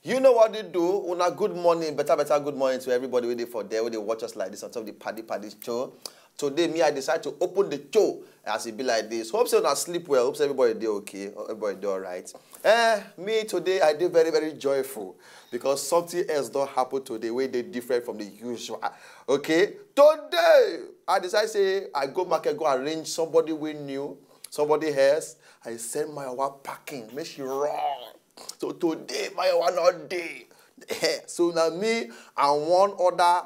You know what they do? Una good morning, better good morning to everybody waiting for there, where they watch us like this on top of the Paddy show. Today, me, I decide to open the show as it be like this. Hope so not sleep well. Hope so everybody do okay. Everybody do all right. Me today, I did very joyful because something else don't happen today where they different from the usual. Okay? Today, I decide say I go market, go arrange somebody we knew, somebody else. I send my wife packing, make she run. So today, my wife not day. So now me and one other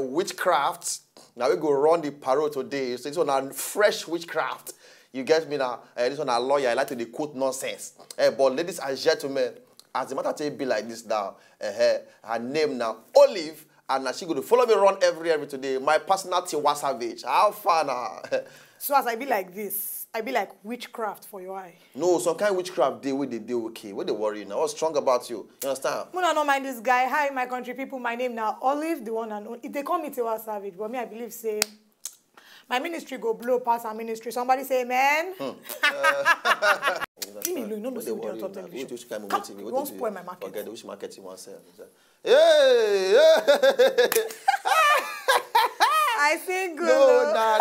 witchcraft. Now we go run the parole today. So this one a fresh witchcraft. You get me now? This one a lawyer. I like to quote nonsense. But ladies and gentlemen, as the matter to be like this now, her name now Olive, and now she going to follow me around every today. My personality was savage. How far now? So as I be like this, I be like witchcraft for your eye. No, some kind of witchcraft they will they do okay. What they worry now? What's strong about you? You understand? I don't mind this guy. Hi, my country people. My name now Olive, the one and only. If they call me Tiwa Savage, but me I believe say my ministry go blow past our ministry. Somebody say amen. Give me look, no see what on top television. Don't spoil my market. Okay, which market you want to sell? Hey! I think good. No, nah.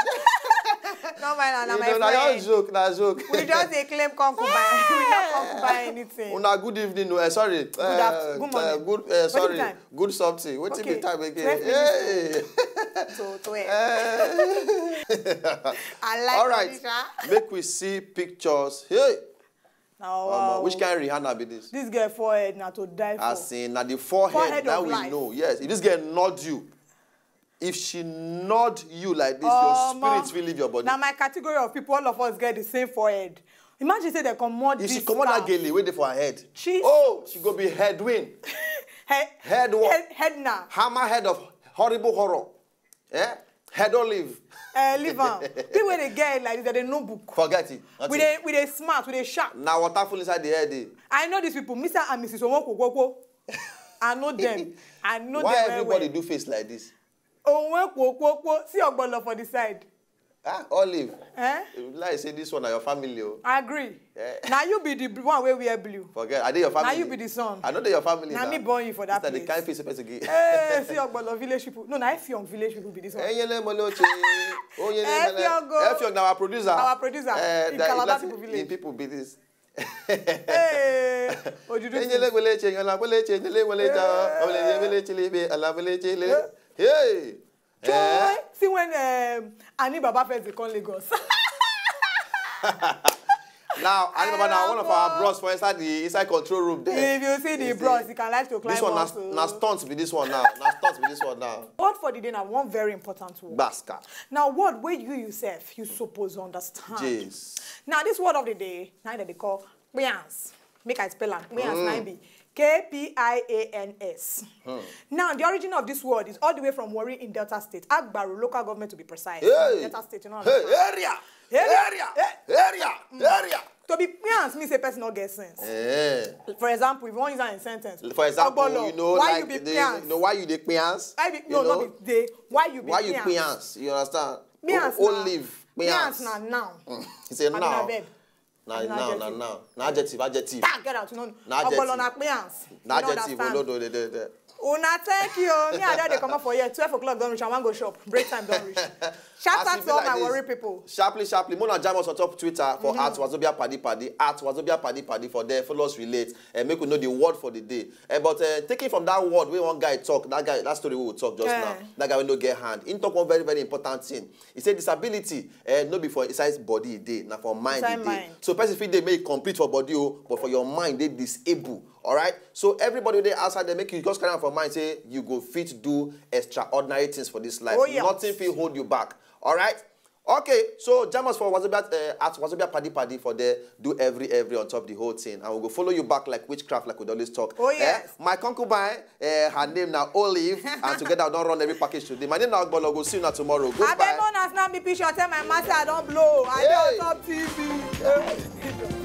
No, man, my friend. Nah, joke. We just say claim concubine. We don't concubine anything. Una good evening. Sorry. Good morning. Sorry. Good something. What's the time again? Hey. So 12. I like all right. Make we see pictures. Hey. Now, which kind of Rihanna be this? This girl forehead now to die for. As in, now the forehead now we life. know. Yes. If this girl nod you. If she nod you like this, your spirit will leave your body. Now my category of people, all of us get the same forehead. Imagine say they come more. If she come on that girl, wait for her head. She go be headwind. Head what? Head now. Hammer head of horrible horror. Yeah? Head olive. Leave on. People when they get like this, they no book. Forget it. With a smart, with a sharp. Now water full inside the head. I know these people, Mr. and Mrs. Omoko. I know them. I know them. Why everybody do face like this? See your ball for the side. Olive. Like say this one are your family. I agree. Now you be the one where we are blue. Forget. Are they your family? Now you be the son. I know they your family. Now me born you for that place. The kind face supposed to get. See your ball village people. No, now if young village people be this one. Effiong now our producer. Our producer. In Calabar people village. In people be this. Hey. Hey! See when Ani Baba first they call Lagos. Now, Ani Baba now one of our bros for inside control room there. If you see the bros, you can like to climb. This one now stunts with this one now. Word for the day now one very important word. Baska. Now word where you yourself you suppose understand. Yes. Now this word of the day now that they call Pians. Make I spell it. Pians now be K-P-I-A-N-S. Now, the origin of this word is all the way from Warri in Delta State. Agbaru, local government to be precise. Hey. Delta State, you know. Area. To be pians means a person not get sense. For example, if you want to use that in sentence. For example, you know, why like you be pians? You know why you the pians? Not be they. Why you be pians? Why you pians? You understand? Pians Olive. Pians now. He said now. Now, adjective. Get out, no. Adjective, Una thank you. Me and they come up for here. 12 o'clock don't reach. I want to go shop. Break time don't reach. Shout out to all my Warri people. Sharply. Mona jam us on top Twitter for @Wazobia Paddy for there. Follow us relate and make we know the word for the day. But taking from that word, we one guy talk. That story we will talk just now. That guy will no get hand. He talk one very important thing. He said disability no be for size body day, not for mind day. So person feel they make complete for body, but for your mind they disable. All right. So everybody they outside they make you just carry on for mind say you go fit do extraordinary things for this life. Nothing will hold you back. All right. Okay. So jam us for Wazobia Paddy for there. Do every on top the whole thing, and we'll go follow you back like witchcraft, like we always talk. Oh yes. My concubine, her name now Olive, and together I don't run every package today. My name now Agbolo. Go see you now tomorrow. Goodbye. I don't know. Now me picture tell my master I don't blow. I don't top TV.